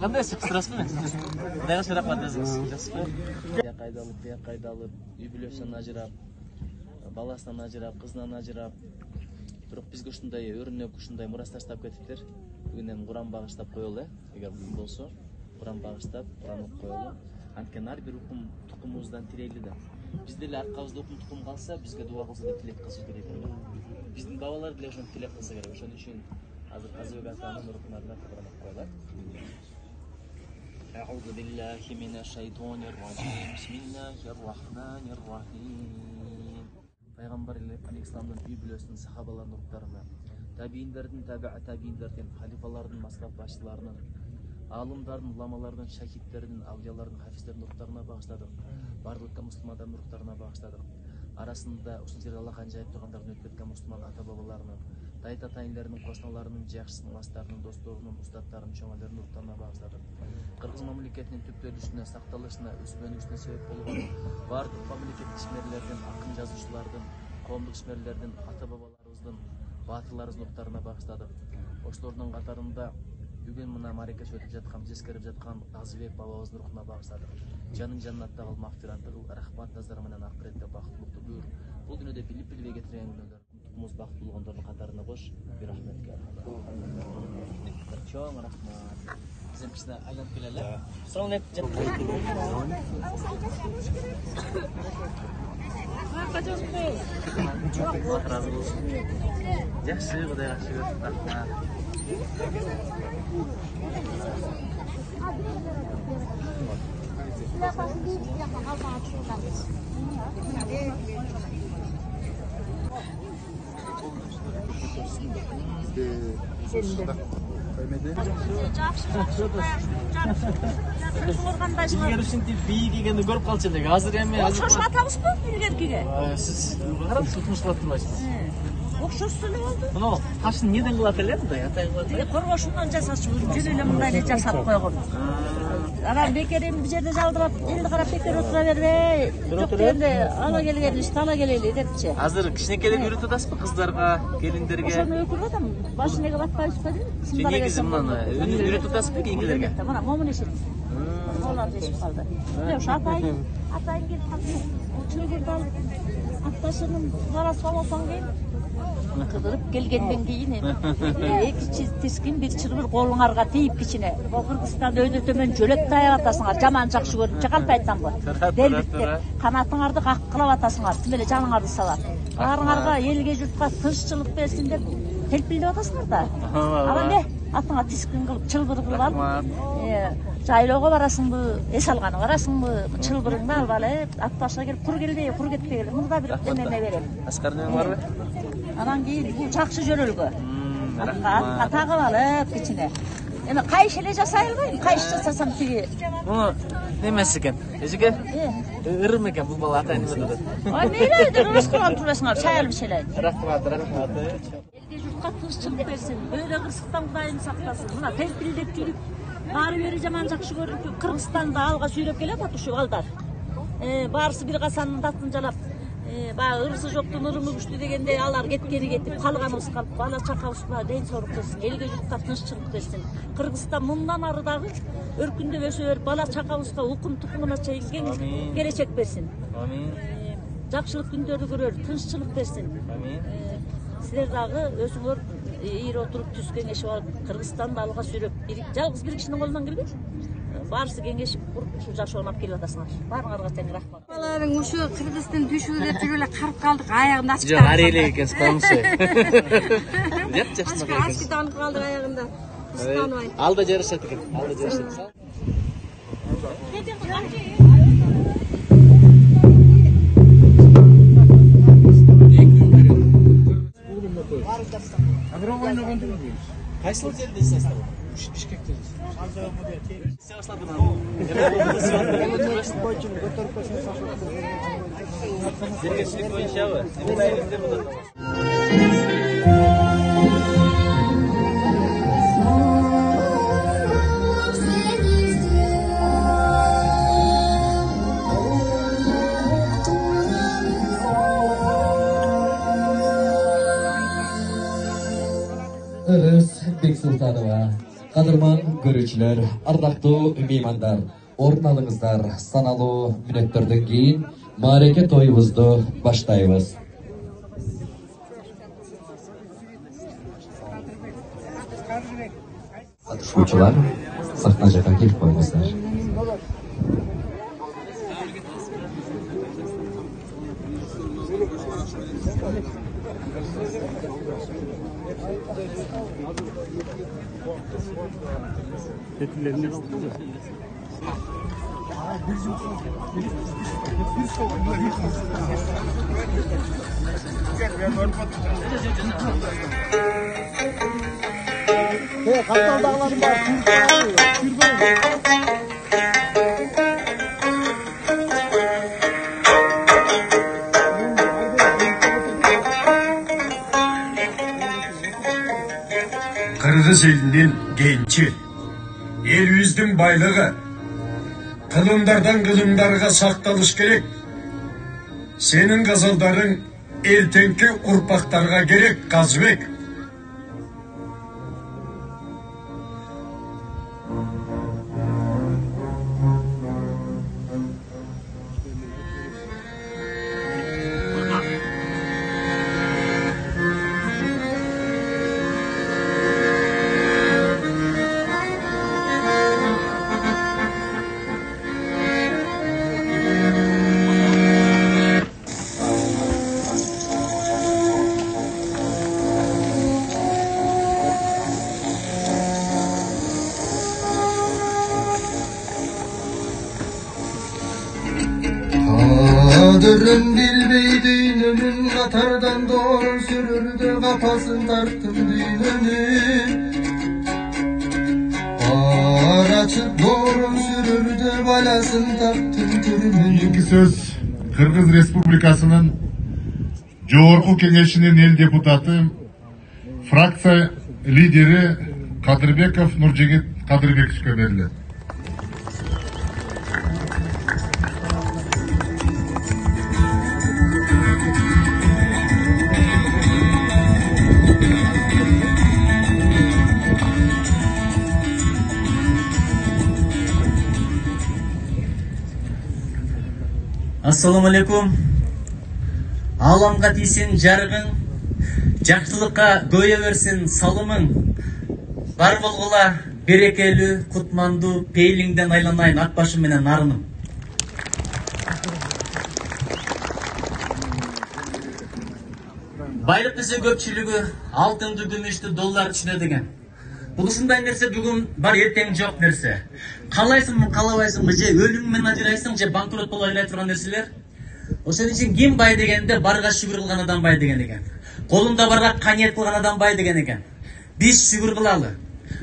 Qanday chiqtirasizmi? Yaxshi rahmat o'zingiz. Qayda-qayda юбилейдан ажырап, баласынан ажырап, кызынан ажырап, бирок бизге ушундай өрнөк, ушундай мурас таштап кетиптир. Бүгүн эми Куран багыштап коелу, эгер бүгүн болсо, Куран багыштап, Куран окуп коелу. Анткени ар бир укум тукумубуздан тирейли да. Бизде эле аркабызда укум тукум калса, бизге дуа кылса деп тилек кылыш керек эле. Биздин бабалар деле ошону тилек кылса керек. Ошон үчүн азыр Казыбек атанын рухуна Куран окуп коелат. أعوذ بالله من الشيطان الرجيم بسم الله الرحمن الرحيم Пайгамбар алейхиссаламдын үй-бүлөсүнүн сахабаларынын уруктарына, табийиндердин, табийиндердин, халифалардын, маслак башчыларынын, алымдардын, уламалардын, шахидтердин, авлиялардын, хафиздердин уруктарына багыштадык. Бардык мусулмандардын уруктарына багыштадык. Арасында ушул жерде Аллах жайып тургандардын өтүп кеткен мусулман ата-бабаларынын, тайта-тайындердин, кошуналарынын, жакшысынын, астарынын, досторунун, устаттарынын, чоңалардын уруктарына багыштадык. Кыргыз мамлекетинин түптөлүшүнө, сакталышына, өсүп-өнүшүнө себеп болгон бардык мамлекеттик ишмерлердин, акын жазуучулардын, коомдук ишмерлердин, ата-бабаларыбыздын, баатырларыбыздын уруктарына багыштадык. Ошолордун катарында бүгүн мына мааракеси өтүп жаткан, жескерип жаткан Казыбек бабабыздын рухуна багыштадык. Жанын жаннатта кыл, магфираттык кыл, рахмат назары менен акыретте бактылыктуу буйрур. Бул күнүдө билип-билбей кетирген күнүлөр. Муз бактылуу болгондордун катарына кош, бир рахметке. Чоң рахмат. Bizim kişine aylanıp geleler. Sonra hep Allah razı olsun. Yaxşı, bu da yaxşı. Rahmat. İlgari ушинтип бийик экенин көрүп калчу элек. Азыр эми окшошуп атабызбы илгеркиге? Сиз карап тутмуштап турбайсызбы? Окшошсу эле болду. Мына ташын эмнеден кылат эле мындай, атай кылат эле. Коргошундан жасачу, жүрүп эле мындай эле жасап койгон. Анан бекер эми бул жерде жалдырап, элди карап бекер отура бербей, жок дегенде ала келген ишти ала келели депчи. Азыр кичинекелеп үйрөтүп атасызбы кыздарга, келиндерге? Ошону өкүрүп атам. Башын неге батпайсызбы дейм. Негизи мына үйрөтүп атасызбы кийинкилерге? Мына момун эшит. Олар дешип калды. Ошо атайын келип калды. Чөйгөрдү алып, атташынын барасы болсоң кийин кыдырып келгенден кийин эки тискин бир чырбыр колуңарга тийип кичине. Бул Кыргызстанда өйдө төмөн жөлөк таяп атасыңар, жаман жакшы көрүп чакалп айтсамбы? Делбиттер, канатыңарды каккылап атасыңар, тим эле жаныңарды салат. Баарыңарга элге журтка тынччылык берсин деп телпилдеп атасыңар да. Ана эмне? Атыңа тискин кылып, чылбыр кылып алып, жайлоого барасыңбы, эс алганы барасыңбы, чылбырыңды алып алып, ат башына келип кур келбей, кур кетпей келип, мында бир эмеме берем. Аскар неме барбы? Анан кийин бул жакшы жөрөлгө. Атка тагып алып кичине. Эми кайыш эле жасай албайм, кайыш жасасам тиги. Муну немеси экен? Эжеке? Ырым экен бул бала атайын деп атат. Ай мейли, ырыс кылган турасыңар, чай алып ичелейин. Рахмат. Элге журтка тынччылык берсин, өйдө кырсыктан Кудайым сактасын. Мына телпилдеп жүрүп, баары бери жаман жакшы көрүп, Кыргызстанда алга сүйрөп келет ат ушул балдар. Баарысы бир касанын татын жалап, баягы ырысы жоктун ырымы күчтүү дегендей алар кеткени кетип, калганыбыз калып, бала чакабызга ден соолук берсин, элге журтка тынччылык берсин. Кыргызстан мындан ары дагы өркүндөп өсө берип, бала чакабызга укум тукумуна чейин кең келечек берсин. Амин. Жакшылык күндөрдү көрөр, тынччылык берсин. Амин. Силер дагы өзүңөр ийир отуруп түз кеңешип алып, Кыргызстанды алга сүйрөп, жалгыз бир кишинин колунан келбейт. Баарысы кеңешип, ушул жашоонун алып келип атасыңар. Баарыңарга тең рахмат. Балаларың ушу Кыргыздын түшүгү деп жүрүп эле карып калдык, аягын ачып Жок, ари элек экенсиз, коңшу. Ачып калдык аягында. Устанбай. Алда жарышат экен, алда жарышат. Эки Кайсыл жерде исесиздер? Бишкекте. Се башладым аны. Сергечилик боюнчабы? Эмне айрымда болот? Ырыс Бексултанова, кадырман көрүүчүлөр, ардактуу меймандар, орун алыңыздар. Саналуу мүнөттөрдөн кийин маареке тоюбузду баштайбыз. Катышуучулар сахна жакка келип коюңуздар. Kırgız elinden gençi, elimizdin baylığı, kılımdardan kılımdarga saktalış gerek. Senin gazaldarın ertenki urpaktarga gerek Kazbek. Kadırın bilbey düğünümün katardan doğru sürürdü, kafasını tarttım düğününü. Araçıp doğru sürürdü, balasını taktım türümünü. İlk söz Kırgız Respublikasının Жогорку Кеңешинин эл депутаты, фракция лидери Кадырбеков Нуржигит Кадырбековичке берилет. Assalamu alaikum. Alamga tiysin жарыгың, жакшылыкка көйө берсин салымың. Бар болгула берекелүү, кутмандуу, пейлиңден айланайын ак башым менен нарыным. Байлык десе көпчүлүгү алтынды, күмүштү, доллар түшүнөт экен. Бул ушундай нерсе бүгүн бар, эртең жок нерсе. Каалайсыңбы, каалабайсыңбы, же өлүм менен ажырайсың, же банкрот боло айлай турган нерселер. Ошон үчүн ким бай дегенде барга шүгүр кылган адам бай деген экен. Колунда барга каниет кылган адам бай деген экен. Биз шүгүр кылалы.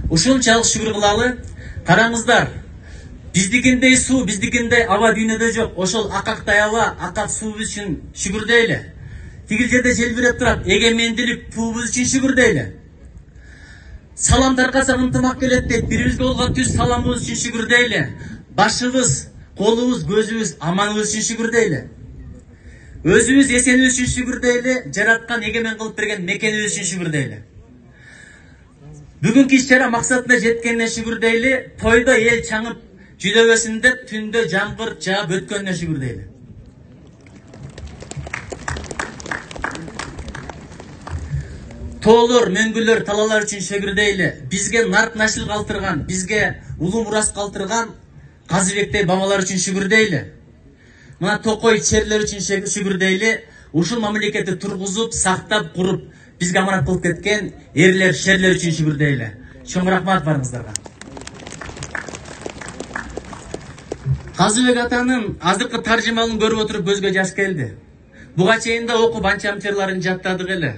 Ушунчалык шүгүр кылалы. Караңыздар. Биздикиндей суу, биздикиндей аба дүйнөдө жок. Ошол акактай аба, акак суу үчүн шүгүр дейли. Тигил жерде желбиреп турат, эгемендилик туубуз үчүн шүгүр дейли. Салам таркасак ынтымак келет дейт, бирибизге болгон түз саламыбыз үчүн шүгүр дейли. Башыбыз, колубуз, көзүбүз аманыбыз үчүн шүгүр дейли. Өзүбүз эсенибиз үчүн шүгүр дейли, жараткан эгемен кылып берген мекенибиз үчүн шүгүр дейли. Бүгүнкү иш-чара максатына жеткенине шүгүр дейли, тойдо эл чаңып жүдөбөсүн деп түндө жамгыр жаап өткөнүнө шүгүр дейли. Тоолор, мөңгүлөр, талалар үчүн шүгүр дейли. Бизге нарт нашыл калтырган, бизге улуу мурас калтырган Казыбектей бабалар үчүн шүгүр дейли. Мына Токой черлер үчүн шүгүр дейли. Ушул мамлекетти тургузуп, сактап, куруп, бизге аманат кылып кеткен эрлер, шерлер үчүн шүгүр дейли. Чоң рахмат барыңыздарга. Казыбек атанын азыркы таржымалын көрүп отуруп көзгө жаш келди. Буга чейин да окуп анчам чырларын жаттадык эле.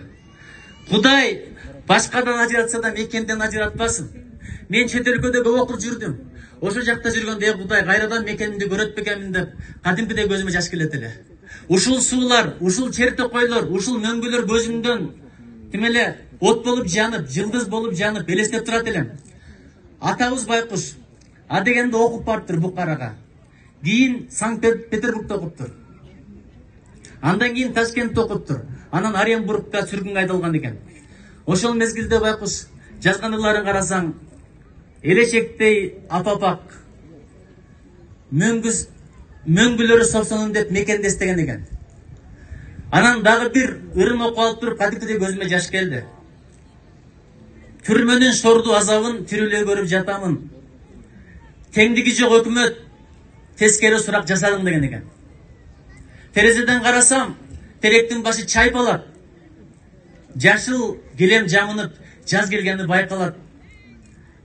Кудай Башкадан ажыратса да мекенден ажыратпасын. Мен чет өлкөдө көп окуп жүрдүм. Ошол жакта жүргөндө Кудай кайрадан мекенимди көрөт бекемин деп кадимкидей көзүмө жаш келет эле. Ушул суулар, ушул чертөкөйлөр, ушул мөңгүлөр көзүмдөн тимеле от болуп жанып, жылдыз болуп жанып элестеп турат элем. Атабыз Байкуш адегенде окуп барыптыр Букарага. Кийин Санкт-Петербургда окуптур. Андан кийин Ташкентте окуптур. Анан Оренбургка сүргүнгө айдалган экен. Ошол мезгилде Байкуш жазган ырларын карасаң, элечектей апапак мөңгүлөрү сопсонун деп мекенде эстеген экен. Анан дагы бир ырын окуп алып туруп кадимкидей көзүмө жаш келди. Түрмөнүн шорду азабын тирүүлөй көрүп жатамын. Теңдиги жок өкмөт тескери сурак жасадың деген экен. Терезеден карасам, теректин башы чайпалат. Жашыл келем жамынып, жаз келгени байкалат.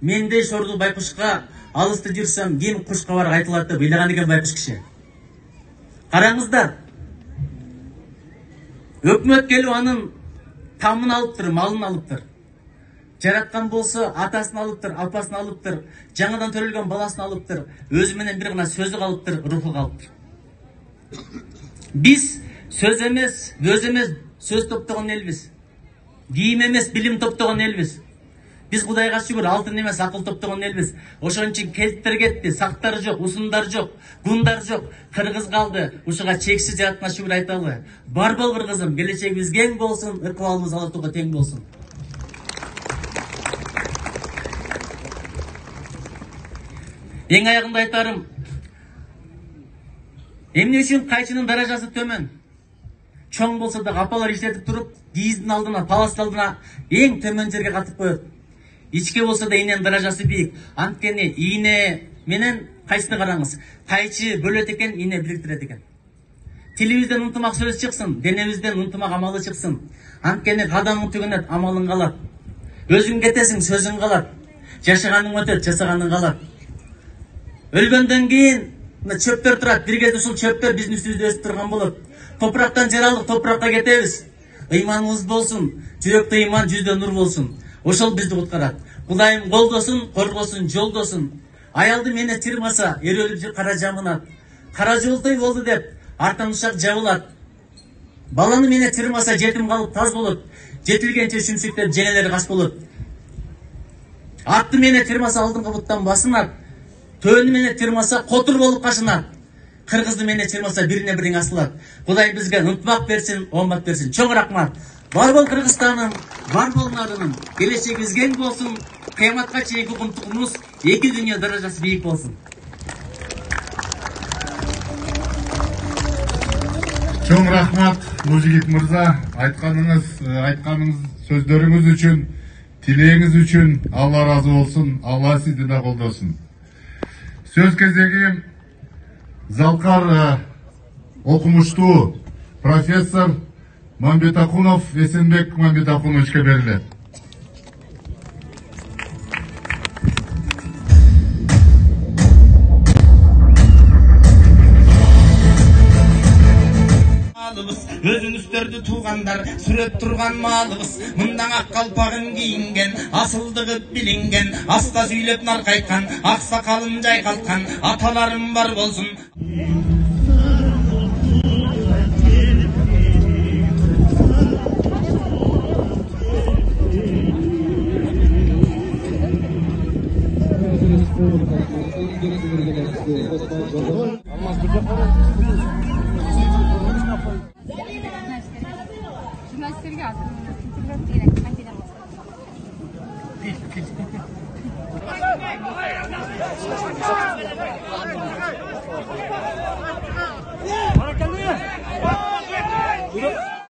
Мендей шорду Байкушка алысты жүрсөм, ким кушка бар айтылат деп ыйлаган экен Байкуш киши. Караңыздар. Өкмөт келип анын тамын алыптыр, малын алыптыр. Жараткан болсо атасын алыптыр, апасын алыптыр, жаңадан төрөлгөн баласын алыптыр, өзү менен бир гана сөзү калыптыр, руху калыптыр. Биз сөз эмес, сөз топтогон элбиз. Кийим эмес, билим топтогон элбиз. Биз Кудайга шүгүр алтын эмес, акыл топтогон элбиз. Ошон үчүн келттер кетти, сактар жок, усундар жок, гундар жок, кыргыз калды. Ушуга чексиз жараткана шүгүр айталы. Бар болбур кызым, келечегибиз кең болсун, ыкмалыбыз Алатууга тең болсун. Эң аягында айтарым, эмне үчүн кайчынын даражасы төмөн? Чоң болсо да апалар иштетип туруп, кийиздин алдына, паластын алдына эң төмөн жерге катып коет. Ичке болсо да ийненин даражасы бийик. Анткени ийне менен кайсыны караңыз. Кайчы бөлөт экен, ийне бириктирет экен. Тилибизден ынтымак сөз чыксын, денебизден ынтымак амалы чыксын. Анткени кадамың түгөнөт, амалың калат. Өзүң кетесиң, сөзүң калат. Жашаганың өтөт, жасаганың калат. Өлгөндөн кийин чөптөр турат. Бир кезде ушул чөптөр биздин үстүбүздө өсүп турган болот. Топурактан жаралык, топуракка кетебиз. Ыйманыбыз болсун, жүрөктө ыйман, жүздө нур болсун. Ошол бизди куткарат. Кудайым колдосун, коргосун, жолдосун. Аялды мене тирмаса, өрөлүп кара жамынат. Кара жолтой болду деп, артан ушак жабылат. Баланы мене тирмаса, жетим калып таз болот. Жетилгенче шүмшүктөп, жеңелери каш болот. Атты мене тирмаса, алдыңкы буттан басынат. Төөнү мене тирмаса, котур болуп кашынат. Кыргызды мене тирмаса, бирине бириң асылат. Кудай бизге ынтымак берсин, оомат берсин. Чоң рахмат. Бар бол Кыргызстаным, бар бол нарыным. Келечегибиз кең болсун. Кыяматка чейинки укумтугубуз эки дүйнө даражасы бийик болсун. Чоң рахмат Нуржигит мырза, айтканыңыз сөздөрүңүз үчүн, тилегиңиз үчүн Алла разы болсун, Алла сизди да колдосун. Сөз кезеги Залкар окумуштуу профессор Мамбетакунов Эсенбек Мамбетакуновичке берилет. Өзүңүздөрдү туугандар сүрөп турган малыбыз, мындан ак калпагын кийинген, асылдыгы билинген, аста сүйлөп наркайткан, ак сакалын жайкалткан аталарым бар болсун. Jurnalistlerga